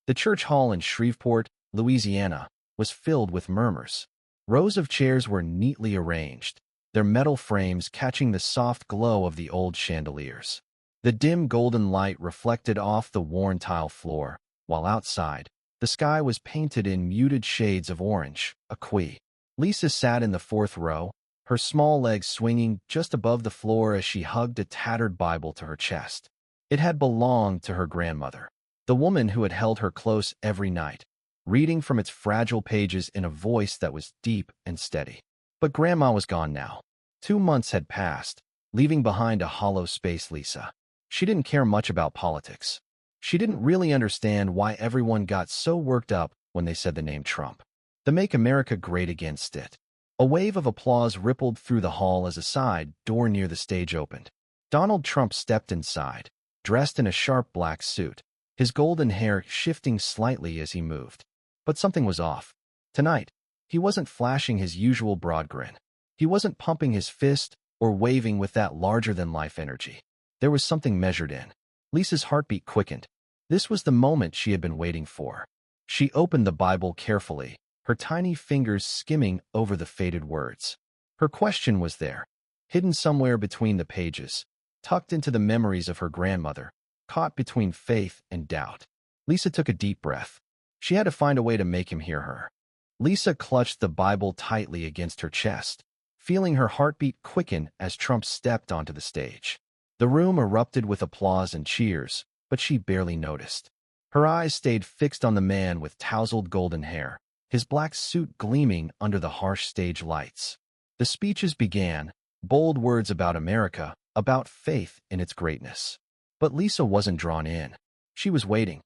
The church hall in Shreveport, Louisiana, was filled with murmurs. Rows of chairs were neatly arranged, their metal frames catching the soft glow of the old chandeliers. The dim golden light reflected off the worn tile floor, while outside, the sky was painted in muted shades of orange, aqua. Lisa sat in the fourth row, her small legs swinging just above the floor as she hugged a tattered Bible to her chest. It had belonged to her grandmother, the woman who had held her close every night, reading from its fragile pages in a voice that was deep and steady. But Grandma was gone now. 2 months had passed, leaving behind a hollow space. Lisa. She didn't care much about politics. She didn't really understand why everyone got so worked up when they said the name Trump. The Make America Great Again it. A wave of applause rippled through the hall as a side door near the stage opened. Donald Trump stepped inside, dressed in a sharp black suit, his golden hair shifting slightly as he moved. But something was off. Tonight, he wasn't flashing his usual broad grin. He wasn't pumping his fist or waving with that larger-than-life energy. There was something measured in. Lisa's heartbeat quickened. This was the moment she had been waiting for. She opened the Bible carefully, her tiny fingers skimming over the faded words. Her question was there, hidden somewhere between the pages, tucked into the memories of her grandmother, caught between faith and doubt. Lisa took a deep breath. She had to find a way to make him hear her. Lisa clutched the Bible tightly against her chest, feeling her heartbeat quicken as Trump stepped onto the stage. The room erupted with applause and cheers, but she barely noticed. Her eyes stayed fixed on the man with tousled golden hair, his black suit gleaming under the harsh stage lights. The speeches began, bold words about America, about faith in its greatness. But Lisa wasn't drawn in. She was waiting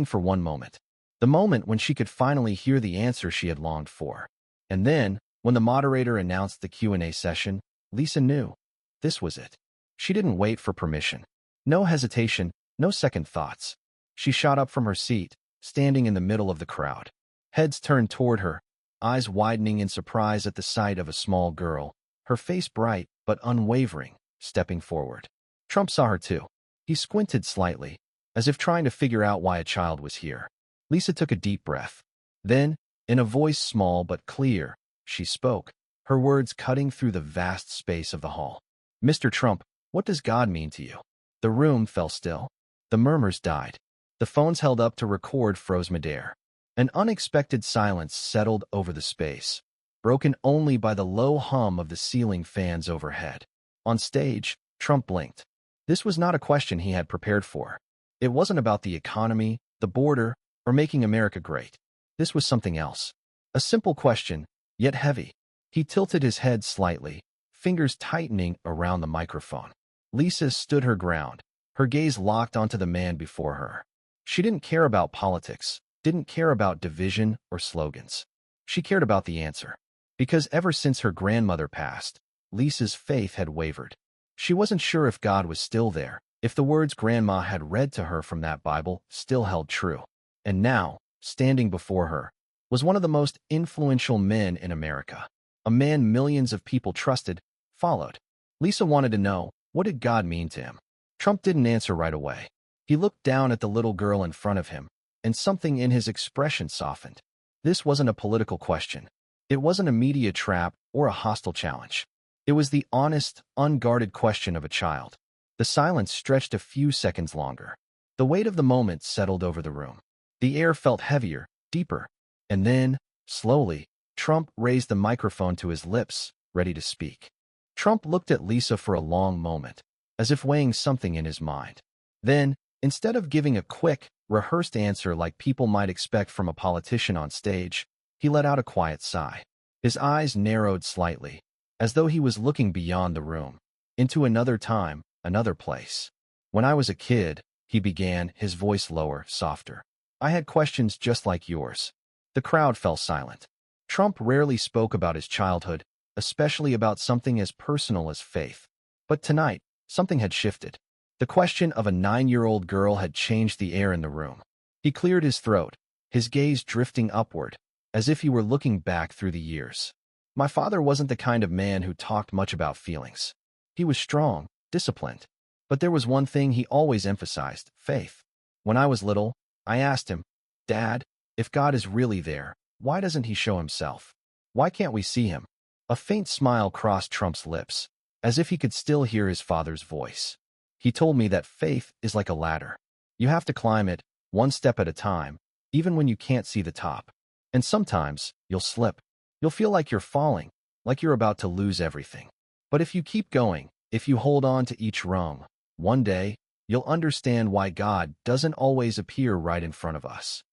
for one moment. The moment when she could finally hear the answer she had longed for. And then, when the moderator announced the Q&A session, Lisa knew. This was it. She didn't wait for permission. No hesitation, no second thoughts. She shot up from her seat, standing in the middle of the crowd. Heads turned toward her, eyes widening in surprise at the sight of a small girl, her face bright but unwavering, stepping forward. Trump saw her too. He squinted slightly, as if trying to figure out why a child was here. Lisa took a deep breath. Then, in a voice small but clear, she spoke, her words cutting through the vast space of the hall. "Mr. Trump, what does God mean to you?" The room fell still. The murmurs died. The phones held up to record froze midair. An unexpected silence settled over the space, broken only by the low hum of the ceiling fans overhead. On stage, Trump blinked. This was not a question he had prepared for. It wasn't about the economy, the border, or making America great. This was something else. A simple question, yet heavy. He tilted his head slightly, fingers tightening around the microphone. Lisa stood her ground, her gaze locked onto the man before her. She didn't care about politics, didn't care about division or slogans. She cared about the answer. Because ever since her grandmother passed, Lisa's faith had wavered. She wasn't sure if God was still there, if the words Grandma had read to her from that Bible still held true. And now, standing before her, was one of the most influential men in America. A man millions of people trusted, followed. Lisa wanted to know, what did God mean to him? Trump didn't answer right away. He looked down at the little girl in front of him, and something in his expression softened. This wasn't a political question. It wasn't a media trap or a hostile challenge. It was the honest, unguarded question of a child. The silence stretched a few seconds longer. The weight of the moment settled over the room. The air felt heavier, deeper. And then, slowly, Trump raised the microphone to his lips, ready to speak. Trump looked at Lisa for a long moment, as if weighing something in his mind. Then, instead of giving a quick, rehearsed answer like people might expect from a politician on stage, he let out a quiet sigh. His eyes narrowed slightly, as though he was looking beyond the room, into another time, another place. "When I was a kid," he began, his voice lower, softer, "I had questions just like yours." The crowd fell silent. Trump rarely spoke about his childhood, especially about something as personal as faith. But tonight, something had shifted. The question of a 9-year-old girl had changed the air in the room. He cleared his throat, his gaze drifting upward, as if he were looking back through the years. "My father wasn't the kind of man who talked much about feelings. He was strong, disciplined. But there was one thing he always emphasized, faith. When I was little, I asked him, "Dad, if God is really there, why doesn't he show himself? Why can't we see him?" A faint smile crossed Trump's lips, as if he could still hear his father's voice. "He told me that faith is like a ladder. You have to climb it, one step at a time, even when you can't see the top. And sometimes, you'll slip. You'll feel like you're falling, like you're about to lose everything. But if you keep going, if you hold on to each rung, one day, you'll understand why God doesn't always appear right in front of us."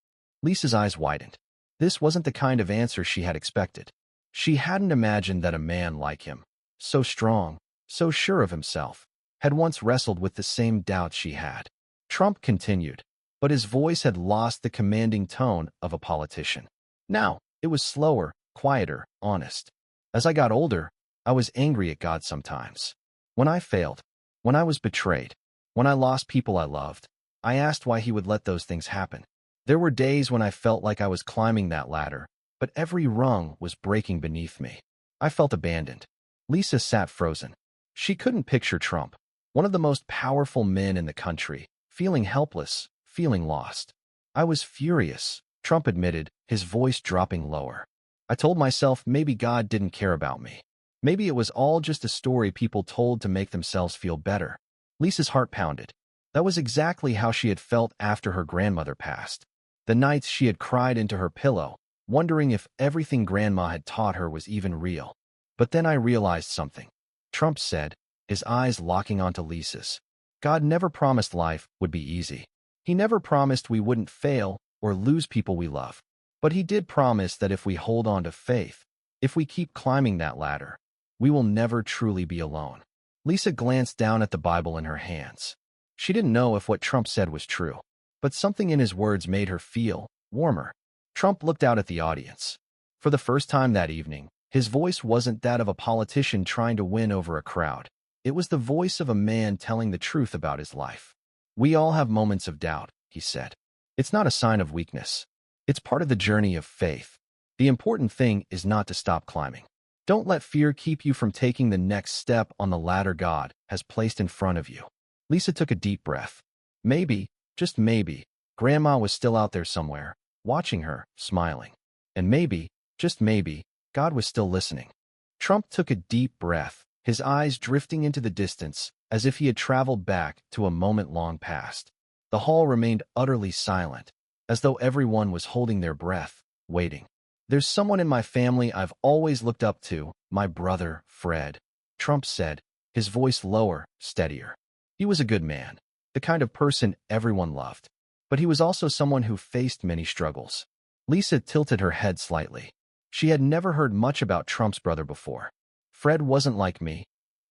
Lisa's eyes widened. This wasn't the kind of answer she had expected. She hadn't imagined that a man like him, so strong, so sure of himself, had once wrestled with the same doubts she had. Trump continued, but his voice had lost the commanding tone of a politician. Now, it was slower, quieter, honest. "As I got older, I was angry at God sometimes. When I failed, when I was betrayed, when I lost people I loved, I asked why he would let those things happen. There were days when I felt like I was climbing that ladder, but every rung was breaking beneath me. I felt abandoned." Lisa sat frozen. She couldn't picture Trump, one of the most powerful men in the country, feeling helpless, feeling lost. "I was furious," Trump admitted, his voice dropping lower. "I told myself maybe God didn't care about me. Maybe it was all just a story people told to make themselves feel better." Lisa's heart pounded. That was exactly how she had felt after her grandmother passed. The nights she had cried into her pillow, wondering if everything Grandma had taught her was even real. "But then I realized something," Trump said, his eyes locking onto Lisa's. "God never promised life would be easy. He never promised we wouldn't fail or lose people we love. But he did promise that if we hold on to faith, if we keep climbing that ladder, we will never truly be alone." Lisa glanced down at the Bible in her hands. She didn't know if what Trump said was true, but something in his words made her feel warmer. Trump looked out at the audience. For the first time that evening, his voice wasn't that of a politician trying to win over a crowd. It was the voice of a man telling the truth about his life. "We all have moments of doubt," he said. "It's not a sign of weakness. It's part of the journey of faith. The important thing is not to stop climbing. Don't let fear keep you from taking the next step on the ladder God has placed in front of you." Lisa took a deep breath. Maybe, just maybe, Grandma was still out there somewhere, watching her, smiling. And maybe, just maybe, God was still listening. Trump took a deep breath, his eyes drifting into the distance, as if he had traveled back to a moment long past. The hall remained utterly silent, as though everyone was holding their breath, waiting. "There's someone in my family I've always looked up to, my brother, Fred," Trump said, his voice lower, steadier. "He was a good man, the kind of person everyone loved. But he was also someone who faced many struggles." Lisa tilted her head slightly. She had never heard much about Trump's brother before. "Fred wasn't like me,"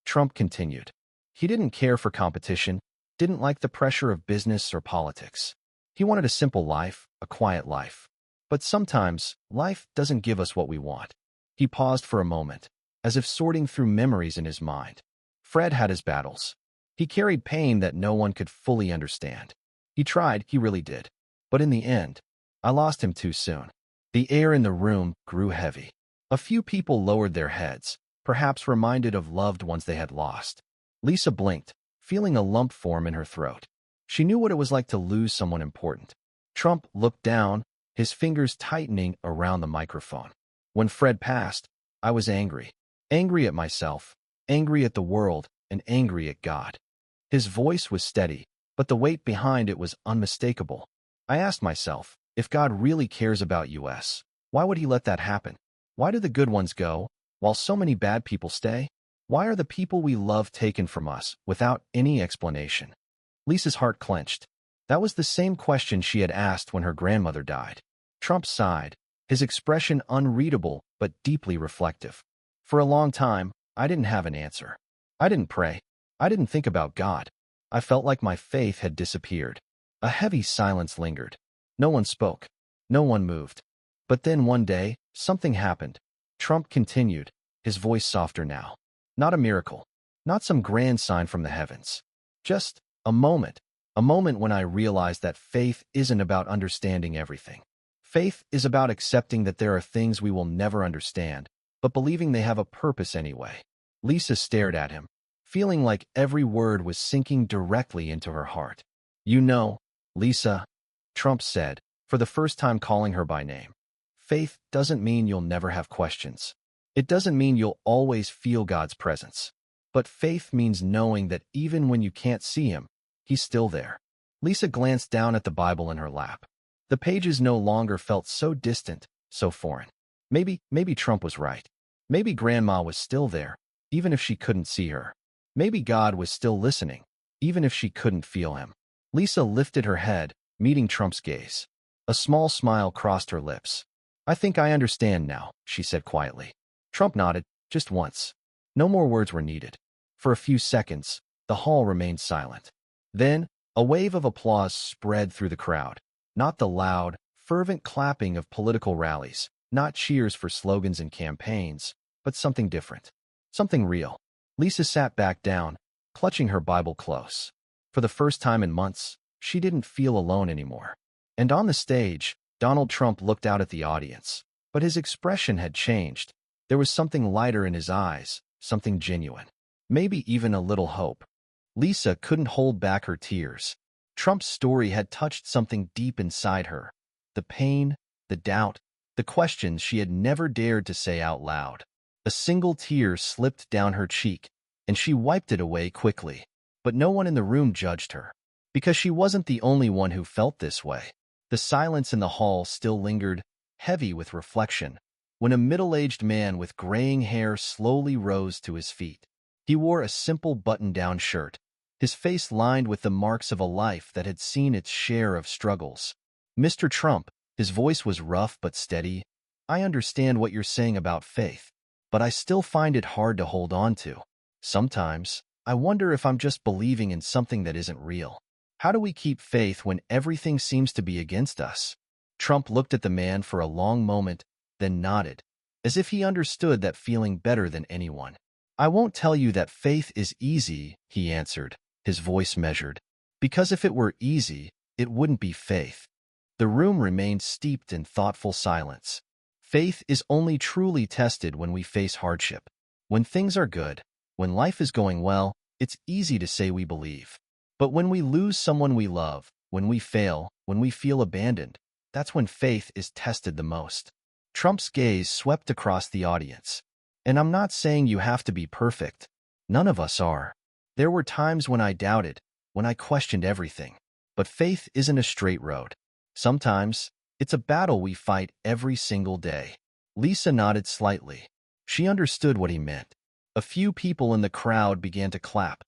Trump continued. "He didn't care for competition, didn't like the pressure of business or politics. He wanted a simple life, a quiet life. But sometimes, life doesn't give us what we want." He paused for a moment, as if sorting through memories in his mind. "Fred had his battles. He carried pain that no one could fully understand. He tried, he really did. But in the end, I lost him too soon." The air in the room grew heavy. A few people lowered their heads, perhaps reminded of loved ones they had lost. Lisa blinked, feeling a lump form in her throat. She knew what it was like to lose someone important. Trump looked down, his fingers tightening around the microphone. "When Fred passed, I was angry. Angry at myself, angry at the world, and angry at God." His voice was steady, but the weight behind it was unmistakable. "I asked myself, if God really cares about us, why would he let that happen? Why do the good ones go, while so many bad people stay? Why are the people we love taken from us without any explanation?" Lisa's heart clenched. That was the same question she had asked when her grandmother died. Trump sighed, his expression unreadable but deeply reflective. "For a long time, I didn't have an answer. I didn't pray. I didn't think about God. I felt like my faith had disappeared." A heavy silence lingered. No one spoke. No one moved. But then one day, something happened. Trump continued, his voice softer now. "Not a miracle. Not some grand sign from the heavens. Just a moment. A moment when I realized that faith isn't about understanding everything. Faith is about accepting that there are things we will never understand, but believing they have a purpose anyway." Lisa stared at him, feeling like every word was sinking directly into her heart. "You know, Lisa," Trump said, for the first time calling her by name. Faith doesn't mean you'll never have questions. It doesn't mean you'll always feel God's presence. But faith means knowing that even when you can't see Him, He's still there. Lisa glanced down at the Bible in her lap. The pages no longer felt so distant, so foreign. Maybe Trump was right. Maybe Grandma was still there, even if she couldn't see her. Maybe God was still listening, even if she couldn't feel Him. Lisa lifted her head, meeting Trump's gaze. A small smile crossed her lips. "I think I understand now," she said quietly. Trump nodded, just once. No more words were needed. For a few seconds, the hall remained silent. Then, a wave of applause spread through the crowd. Not the loud, fervent clapping of political rallies, not cheers for slogans and campaigns, but something different. Something real. Lisa sat back down, clutching her Bible close. For the first time in months, she didn't feel alone anymore. And on the stage, Donald Trump looked out at the audience. But his expression had changed. There was something lighter in his eyes, something genuine. Maybe even a little hope. Lisa couldn't hold back her tears. Trump's story had touched something deep inside her. The pain, the doubt, the questions she had never dared to say out loud. A single tear slipped down her cheek, and she wiped it away quickly. But no one in the room judged her, because she wasn't the only one who felt this way. The silence in the hall still lingered, heavy with reflection, when a middle-aged man with graying hair slowly rose to his feet. He wore a simple button-down shirt, his face lined with the marks of a life that had seen its share of struggles. "Mr. Trump," his voice was rough but steady, "I understand what you're saying about faith, but I still find it hard to hold on to. Sometimes, I wonder if I'm just believing in something that isn't real. How do we keep faith when everything seems to be against us?" Trump looked at the man for a long moment, then nodded, as if he understood that feeling better than anyone. "I won't tell you that faith is easy," he answered, his voice measured. "Because if it were easy, it wouldn't be faith." The room remained steeped in thoughtful silence. Faith is only truly tested when we face hardship. When things are good, when life is going well, it's easy to say we believe. But when we lose someone we love, when we fail, when we feel abandoned, that's when faith is tested the most. Trump's gaze swept across the audience. And I'm not saying you have to be perfect. None of us are. There were times when I doubted, when I questioned everything. But faith isn't a straight road. Sometimes, it's a battle we fight every single day. Lisa nodded slightly. She understood what he meant. A few people in the crowd began to clap.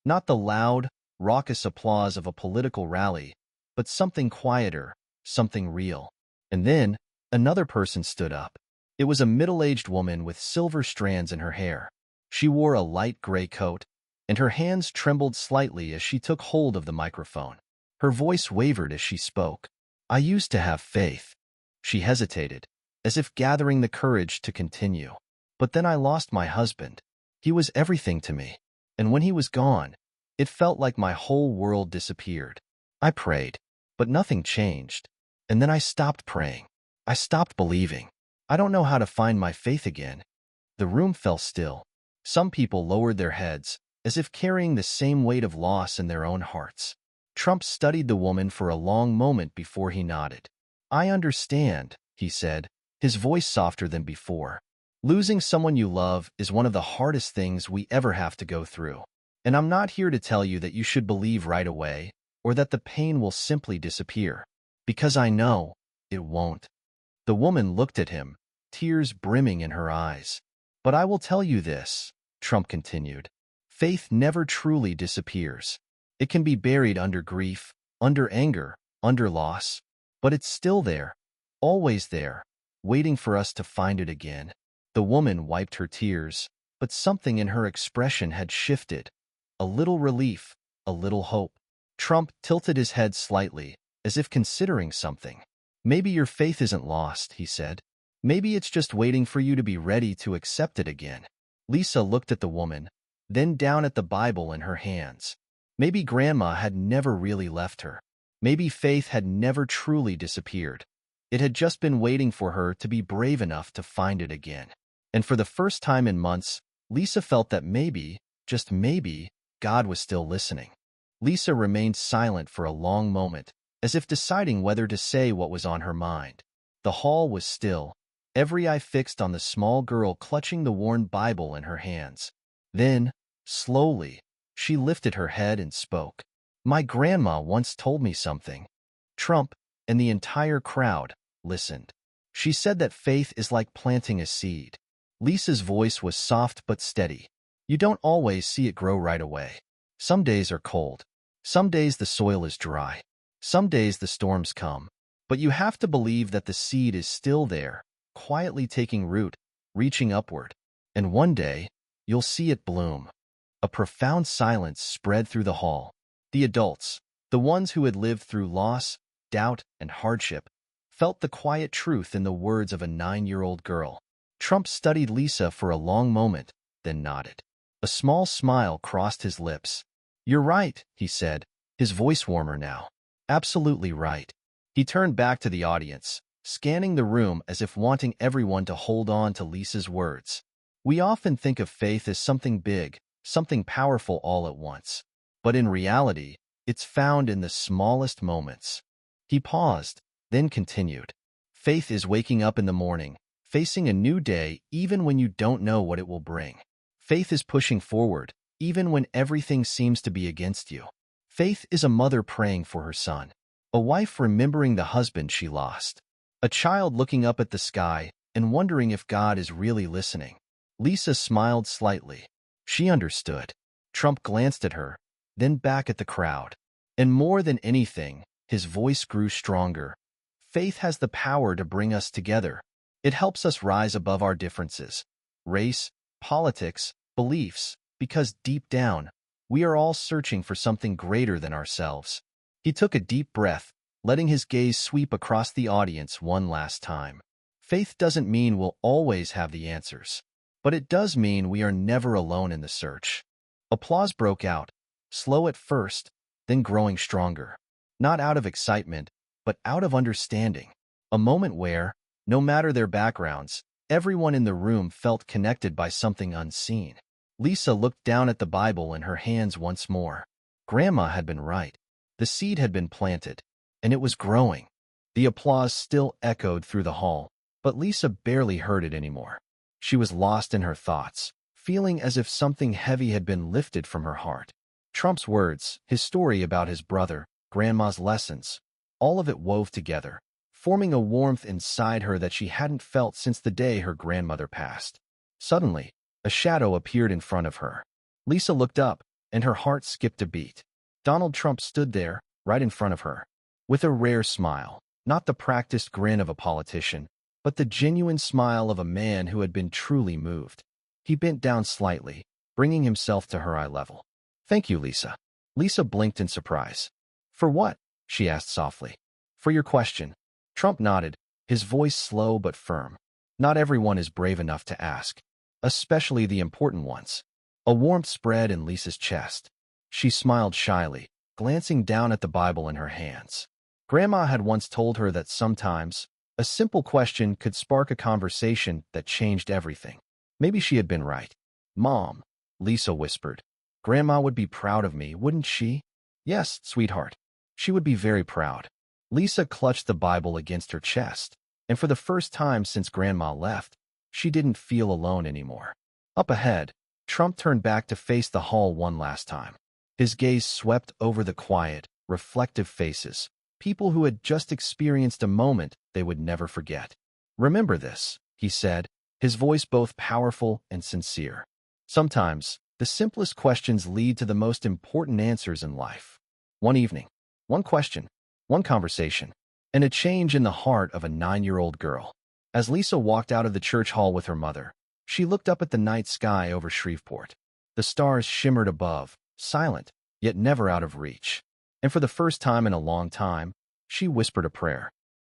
Not the loud, raucous applause of a political rally, but something quieter, something real. And then, another person stood up. It was a middle-aged woman with silver strands in her hair. She wore a light gray coat, and her hands trembled slightly as she took hold of the microphone. Her voice wavered as she spoke. "I used to have faith." She hesitated, as if gathering the courage to continue. "But then I lost my husband. He was everything to me. And when he was gone, it felt like my whole world disappeared. I prayed, but nothing changed. And then I stopped praying. I stopped believing. I don't know how to find my faith again." The room fell still. Some people lowered their heads, as if carrying the same weight of loss in their own hearts. Trump studied the woman for a long moment before he nodded. "I understand," he said, his voice softer than before. "Losing someone you love is one of the hardest things we ever have to go through. And I'm not here to tell you that you should believe right away, or that the pain will simply disappear. Because I know it won't." The woman looked at him, tears brimming in her eyes. "But I will tell you this," Trump continued. "Faith never truly disappears. It can be buried under grief, under anger, under loss. But it's still there, always there, waiting for us to find it again." The woman wiped her tears, but something in her expression had shifted. A little relief, a little hope. Trump tilted his head slightly, as if considering something. "Maybe your faith isn't lost," he said. "Maybe it's just waiting for you to be ready to accept it again." Lisa looked at the woman, then down at the Bible in her hands. Maybe Grandma had never really left her. Maybe faith had never truly disappeared. It had just been waiting for her to be brave enough to find it again. And for the first time in months, Lisa felt that maybe, just maybe, God was still listening. Lisa remained silent for a long moment, as if deciding whether to say what was on her mind. The hall was still, every eye fixed on the small girl clutching the worn Bible in her hands. Then, slowly, she lifted her head and spoke. "My grandma once told me something." Trump and the entire crowd listened. She said that faith is like planting a seed. Lisa's voice was soft but steady. You don't always see it grow right away. Some days are cold. Some days the soil is dry. Some days the storms come. But you have to believe that the seed is still there, quietly taking root, reaching upward. And one day, you'll see it bloom. A profound silence spread through the hall. The adults, the ones who had lived through loss, doubt, and hardship, felt the quiet truth in the words of a 9-year-old girl. Trump studied Lisa for a long moment, then nodded. A small smile crossed his lips. "You're right," he said, his voice warmer now. "Absolutely right." He turned back to the audience, scanning the room as if wanting everyone to hold on to Lisa's words. We often think of faith as something big, something powerful all at once. But in reality, it's found in the smallest moments. He paused, then continued. Faith is waking up in the morning, facing a new day even when you don't know what it will bring. Faith is pushing forward, even when everything seems to be against you. Faith is a mother praying for her son, a wife remembering the husband she lost, a child looking up at the sky and wondering if God is really listening. Lisa smiled slightly. She understood. Trump glanced at her, then back at the crowd. And more than anything, his voice grew stronger. Faith has the power to bring us together. It helps us rise above our differences, race, politics, beliefs, because deep down, we are all searching for something greater than ourselves. He took a deep breath, letting his gaze sweep across the audience one last time. Faith doesn't mean we'll always have the answers, but it does mean we are never alone in the search. Applause broke out, slow at first, then growing stronger. Not out of excitement, but out of understanding. A moment where, no matter their backgrounds, everyone in the room felt connected by something unseen. Lisa looked down at the Bible in her hands once more. Grandma had been right. The seed had been planted, and it was growing. The applause still echoed through the hall, but Lisa barely heard it anymore. She was lost in her thoughts, feeling as if something heavy had been lifted from her heart. Trump's words, his story about his brother, Grandma's lessons, all of it wove together, forming a warmth inside her that she hadn't felt since the day her grandmother passed. Suddenly, a shadow appeared in front of her. Lisa looked up, and her heart skipped a beat. Donald Trump stood there, right in front of her, with a rare smile, not the practiced grin of a politician, but the genuine smile of a man who had been truly moved. He bent down slightly, bringing himself to her eye level. "Thank you, Lisa." Lisa blinked in surprise. "For what?" she asked softly. "For your question." Trump nodded, his voice slow but firm. "Not everyone is brave enough to ask, especially the important ones." A warmth spread in Lisa's chest. She smiled shyly, glancing down at the Bible in her hands. Grandma had once told her that sometimes, a simple question could spark a conversation that changed everything. Maybe she had been right. "Mom," Lisa whispered, "Grandma would be proud of me, wouldn't she?" "Yes, sweetheart. She would be very proud." Lisa clutched the Bible against her chest, and for the first time since Grandma left, she didn't feel alone anymore. Up ahead, Trump turned back to face the hall one last time. His gaze swept over the quiet, reflective faces, people who had just experienced a moment they would never forget. "Remember this," he said, his voice both powerful and sincere. "Sometimes, the simplest questions lead to the most important answers in life." One evening, one question, one conversation, and a change in the heart of a 9-year-old girl. As Lisa walked out of the church hall with her mother, she looked up at the night sky over Shreveport. The stars shimmered above, silent, yet never out of reach. And for the first time in a long time, she whispered a prayer.